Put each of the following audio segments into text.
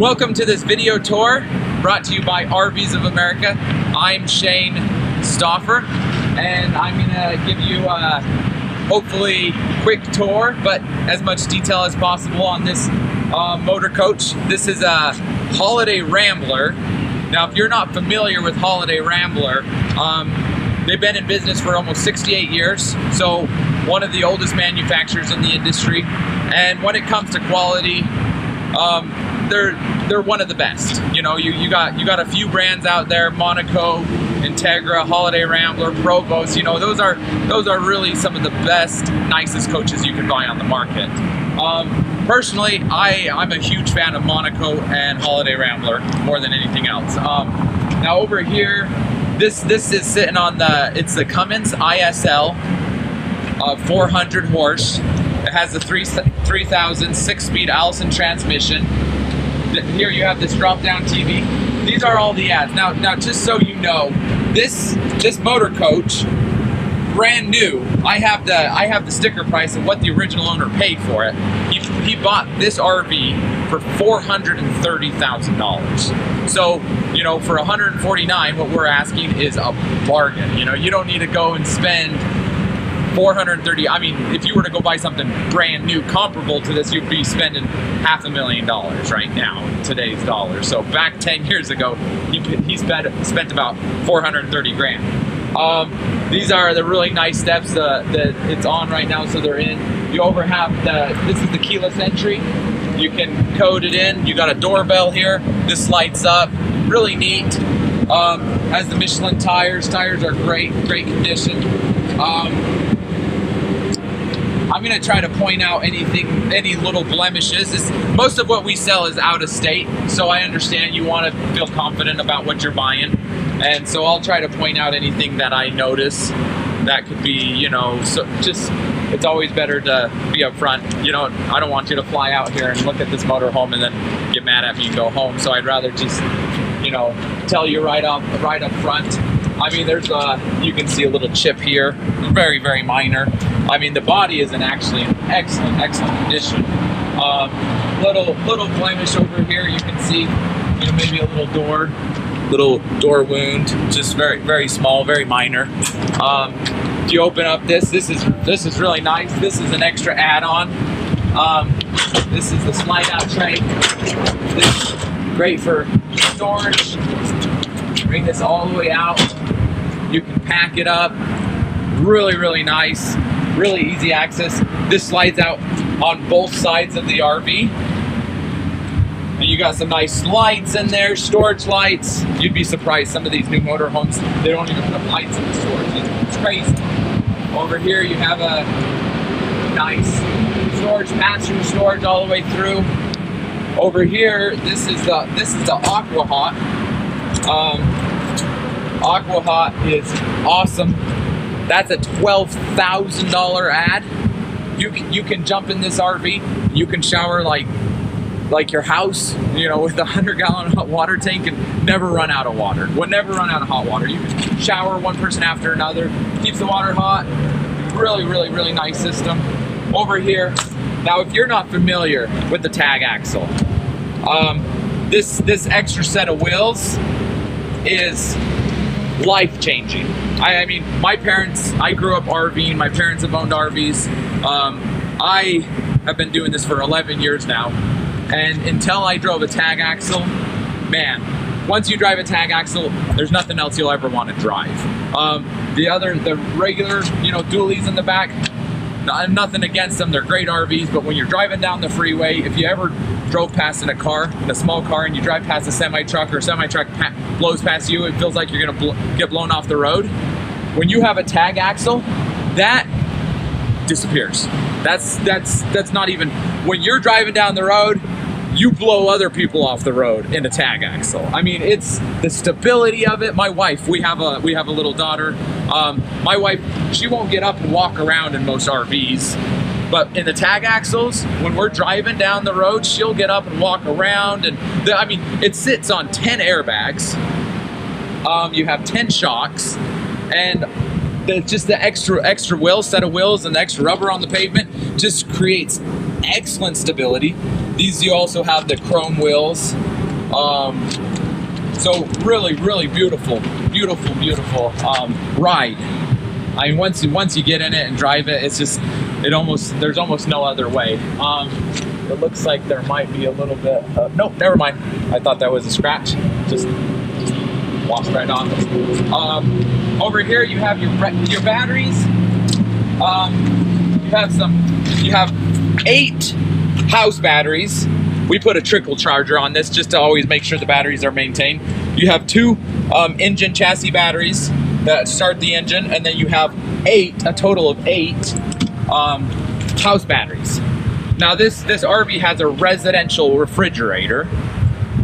Welcome to this video tour brought to you by RVs of America. I'm Shane Stauffer, and I'm gonna give you a hopefully quick tour, but as much detail as possible on this motor coach. This is a Holiday Rambler. Now, if you're not familiar with Holiday Rambler, they've been in business for almost 68 years, so one of the oldest manufacturers in the industry. And when it comes to quality, they're one of the best. You know, you got a few brands out there: Monaco, Integra, Holiday Rambler, Provost. You know, those are really some of the best, nicest coaches you can buy on the market. Personally, I'm a huge fan of Monaco and Holiday Rambler more than anything else. Now over here, this is sitting on it's the Cummins ISL 400 horse. It has the 3000 6-speed Allison transmission. Here you have this drop-down TV. These are all the ads. Now just so you know, this motor coach, brand new. I have the sticker price of what the original owner paid for it. He bought this RV for $430,000. So, you know, for $149,000, what we're asking is a bargain. You know, you don't need to go and spend $430,000. I mean, if you were to go buy something brand new comparable to this, you'd be spending $500,000 right now in today's dollars. So back 10 years ago, he spent about $430,000. These are the really nice steps that it's on right now, so they're in. You this is the keyless entry. You can code it in. You got a doorbell here. This lights up. Really neat. Has the Michelin tires. Tires are great condition. I'm gonna try to point out any little blemishes. Most of what we sell is out of state, so I understand you want to feel confident about what you're buying, and so I'll try to point out anything that I notice that could be, you know, so just, it's always better to be upfront. You know, I don't want you to fly out here and look at this motorhome and then get mad at me and go home. So I'd rather just, you know, tell you right up front. I mean, there's you can see a little chip here, very, very minor. I mean, the body is actually in excellent condition. Little blemish over here, you can see, you know, maybe a little door wound, just very, very small, very minor. If you open up this is really nice. This is an extra add-on. This is the slide-out tray. This is great for storage. Bring this all the way out. You can pack it up. Really, really nice. Really easy access. This slides out on both sides of the RV. And you got some nice lights in there, storage lights. You'd be surprised, some of these new motorhomes, they don't even put lights in the storage. It's crazy. Over here you have a nice storage, pass-through storage all the way through. Over here, this is the Aqua Hot. Aqua Hot is awesome. That's a $12,000 ad. You can jump in this RV. You can shower like your house, you know, with a 100-gallon hot water tank and never run out of water. Would never run out of hot water. You can shower one person after another. Keeps the water hot. Really, really, really nice system. Over here, now if you're not familiar with the tag axle, this extra set of wheels is life-changing. I mean, my parents, I grew up RVing. My parents have owned RVs. I have been doing this for 11 years now. And until I drove a tag axle, man, once you drive a tag axle, there's nothing else you'll ever want to drive. The regular, you know, dualies in the back, nothing against them. They're great RVs, but when you're driving down the freeway, if you ever drove past in a small car, and you drive past a semi-truck, or a semi-truck blows past you, it feels like you're gonna get blown off the road. When you have a tag axle, that disappears. That's not even, when you're driving down the road, you blow other people off the road in a tag axle. I mean, it's the stability of it. My wife, we have a little daughter. My wife, she won't get up and walk around in most RVs, but in the tag axles, when we're driving down the road, she'll get up and walk around. And I mean, it sits on 10 airbags. You have 10 shocks, and just the extra set of wheels and the extra rubber on the pavement just creates excellent stability. These, you also have the chrome wheels So really, really beautiful ride. I mean, once you get in it and drive it, it's just, there's almost no other way. It looks like there might be a little bit of, nope, never mind. I thought that was a scratch. Just walks right on. Over here you have your batteries. You have 8 house batteries. We put a trickle charger on this just to always make sure the batteries are maintained. You have 2 engine chassis batteries that start the engine, and then you have a total of 8 house batteries. Now this RV has a residential refrigerator,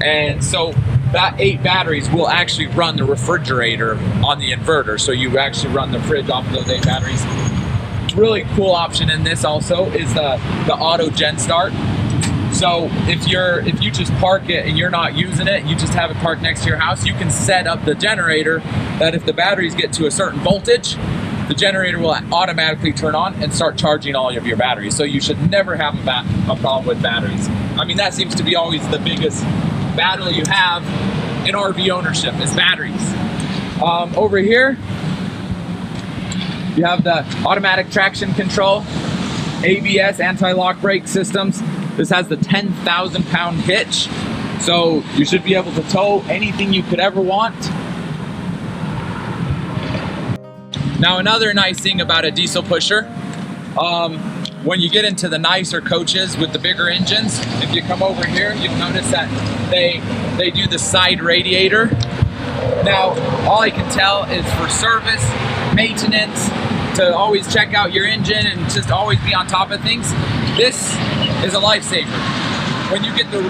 and so that 8 batteries will actually run the refrigerator on the inverter. So you actually run the fridge off of those 8 batteries. Really cool option in this also is the auto gen start. So if you just park it and you're not using it, you just have it parked next to your house, you can set up the generator that if the batteries get to a certain voltage, the generator will automatically turn on and start charging all of your batteries. So you should never have a problem with batteries. I mean, that seems to be always the biggest battle you have in RV ownership is batteries. Over here, you have the automatic traction control, ABS, anti-lock brake systems. This has the 10,000 pound hitch, so you should be able to tow anything you could ever want. Now, another nice thing about a diesel pusher, when you get into the nicer coaches with the bigger engines, if you come over here, you'll notice that they do the side radiator. Now, all I can tell is for service, maintenance, to always check out your engine and just always be on top of things, this is a lifesaver. When you get a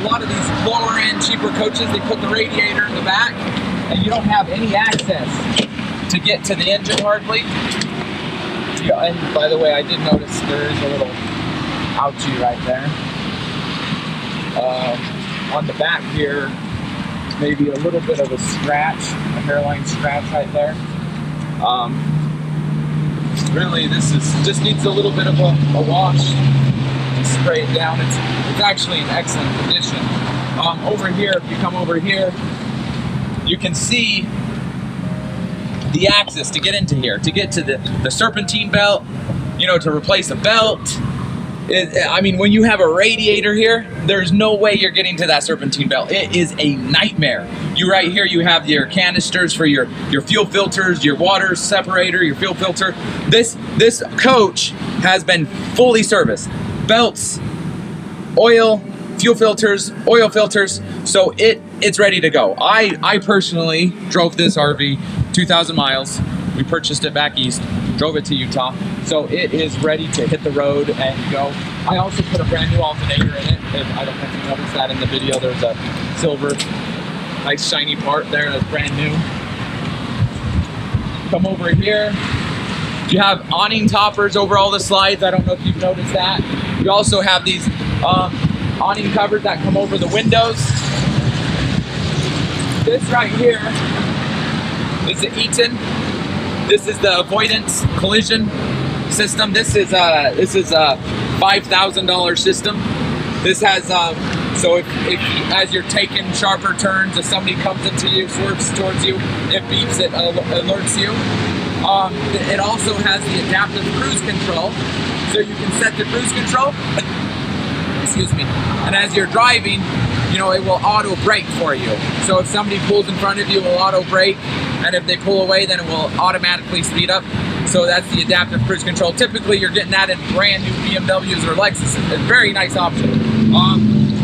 lot of these lower end, cheaper coaches, they put the radiator in the back and you don't have any access to get to the engine hardly. Yeah, and by the way, I did notice there is a little ouchie right there. On the back here, maybe a little bit of a scratch, a hairline scratch right there. Really, this just needs a little bit of a wash to spray it down. It's actually in excellent condition. Over here, if you come over here, you can see the access to get into here, to get to the serpentine belt, to replace a belt. I mean, when you have a radiator here, there's no way you're getting to that serpentine belt. It is a nightmare. Right here, you have your canisters for your fuel filters, your water separator, your fuel filter. This coach has been fully serviced. Belts, oil, fuel filters, oil filters. So it's ready to go. I personally drove this RV 2,000 miles. We purchased it back east, drove it to Utah. So it is ready to hit the road and go. I also put a brand new alternator in it. I don't know if you noticed that in the video. There's a silver, nice shiny part there that's brand new. Come over here. You have awning toppers over all the slides. I don't know if you've noticed that. You also have these awning covers that come over the windows. This right here is the Eaton. This is the avoidance collision system. This is a $5,000 system. This has so if as you're taking sharper turns, if somebody comes into you, swerves towards you, it beeps, it alerts you. It also has the adaptive cruise control, so you can set the cruise control. Excuse me. And as you're driving, it will auto brake for you. So if somebody pulls in front of you, it will auto brake, and if they pull away, then it will automatically speed up. So that's the adaptive cruise control. Typically, you're getting that in brand new BMWs or Lexus. A very nice option.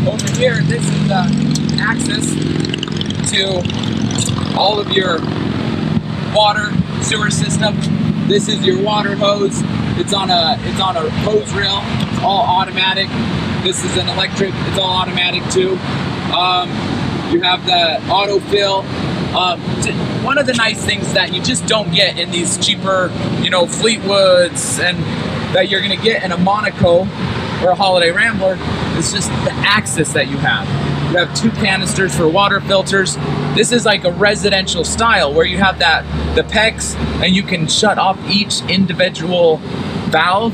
Over here, this is the access to all of your water sewer system. This is your water hose. It's on a hose reel. It's all automatic. This is an electric. It's all automatic too. You have the autofill. One of the nice things that you just don't get in these cheaper, Fleetwoods, and that you're gonna get in a Monaco or a Holiday Rambler is just the access that you have. You have 2 canisters for water filters. This is like a residential style where you have the PEX, and you can shut off each individual valve.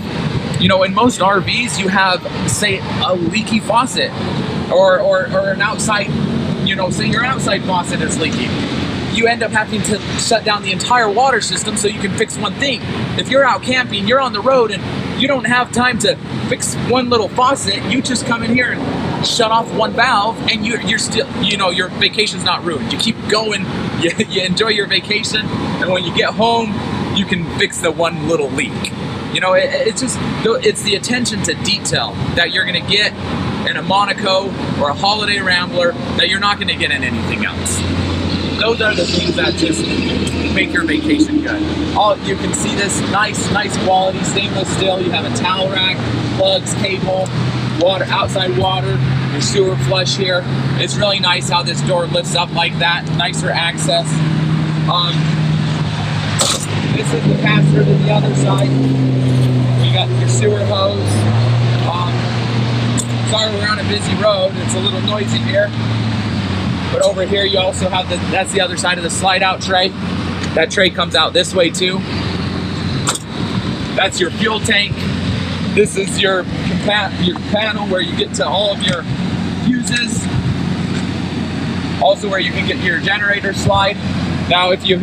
In most RVs, you have, say, a leaky faucet or an outside you know, say your outside faucet is leaking, you end up having to shut down the entire water system so you can fix one thing. If you're out camping, you're on the road, and you don't have time to fix one little faucet, you just come in here and shut off one valve, and you're still, you know, your vacation's not ruined. You keep going, you enjoy your vacation, and when you get home, you can fix the one little leak. You know, it's just, it's the attention to detail that you're gonna get in a Monaco or a Holiday Rambler that you're not gonna get in anything else. Those are the things that just make your vacation good. You can see this nice quality stainless steel. You have a towel rack, plugs, cable, water, outside water, your sewer flush here. It's really nice how this door lifts up like that. Nicer access. This is the pass-through to the other side. You got your sewer hose. Sorry, we're on a busy road. It's a little noisy here. But over here you also have that's the other side of the slide out tray. That tray comes out this way too. That's your fuel tank. This is your panel where you get to all of your fuses. Also where you can get your generator slide. Now if you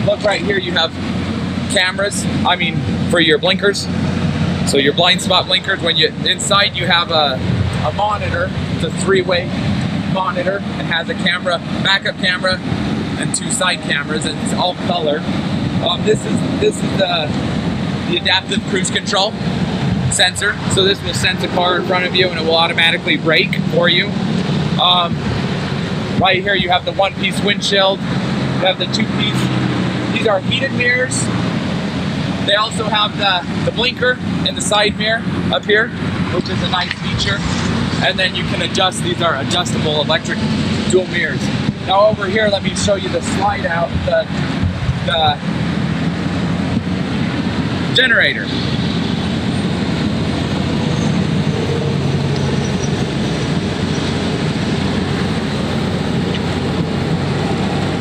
look right here, you have cameras, for your blinkers. So your blind spot blinkers, inside you have a monitor. It's a 3-way monitor. It has a camera, backup camera, and 2 side cameras, and it's all color. This is the adaptive cruise control sensor. So this will sense a car in front of you, and it will automatically brake for you. Right here you have the 1-piece windshield. You have the 2-piece. These are heated mirrors. They also have the blinker and the side mirror up here, which is a nice feature. And then you can adjust, these are adjustable electric dual mirrors. Now over here, let me show you the slide out, the generator.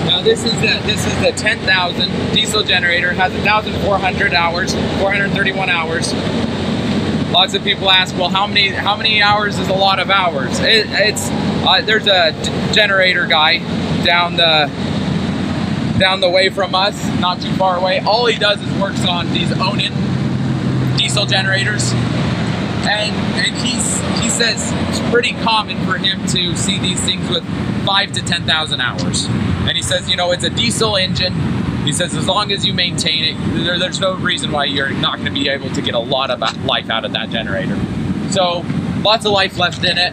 Now this is the 10,000 diesel generator. It has 1,400 hours, 431 hours. Lots of people ask, well, how many hours is a lot of hours? There's a generator guy down the way from us, not too far away. All he does is works on these Awning diesel generators, and he says it's pretty common for him to see these things with 5,000 to 10,000 hours. And he says, you know, it's a diesel engine. He says as long as you maintain it, there's no reason why you're not going to be able to get a lot of life out of that generator. So lots of life left in it.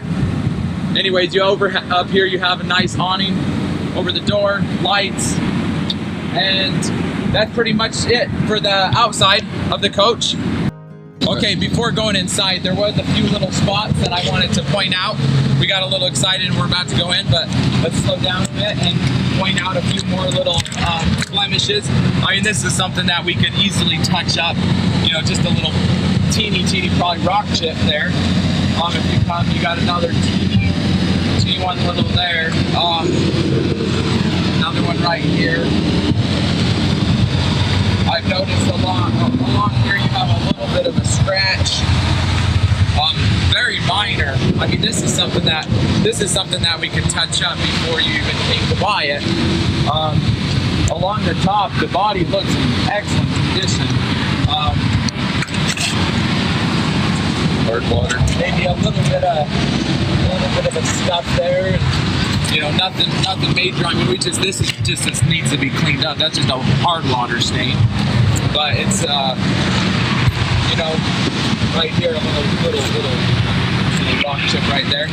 Anyways, up here you have a nice awning over the door, lights, and that's pretty much it for the outside of the coach. Okay, before going inside, there was a few little spots that I wanted to point out. We got a little excited and we're about to go in, but let's slow down a bit and point out a few more little blemishes. This is something that we could easily touch up, you know, just a little teeny probably rock chip there. If you come, you got another teeny one little there. Another one right here. I've noticed along here you have a little bit of a scratch. Very minor. This is something that we could touch up before you even came to buy it. Along the top, the body looks in excellent condition. Hard water. Maybe a little bit of a scuff there. You know, nothing major. This needs to be cleaned up. That's just a hard water stain. But it's you know, right here a little rock chip right there.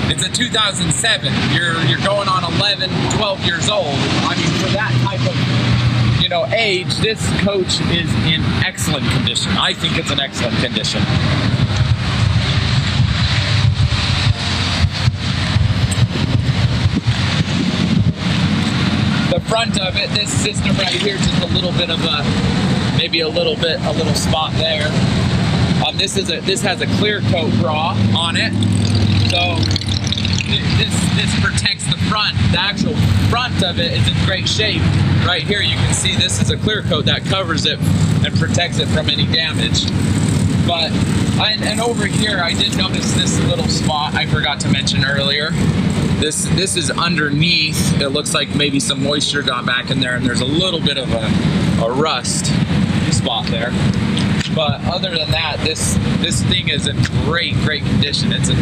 It's a 2007. You're going on 11, 12 years old. For that type of, you know, age, this coach is in excellent condition. I think it's in excellent condition. The front of it, this system right here, just a little bit of a little spot there. This has a clear coat bra on it, so this protects the front. The actual front of it is in great shape. Right here, you can see this is a clear coat that covers it and protects it from any damage. And over here, I did notice this little spot I forgot to mention earlier. This is underneath. It looks like maybe some moisture got back in there, and there's a little bit of a rust spot there. But other than that, this thing is in great condition. It's an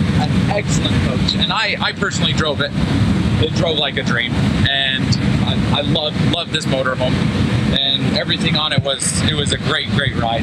excellent coach, and I personally drove it. It drove like a dream, and I love this motorhome, and everything on it was a great ride.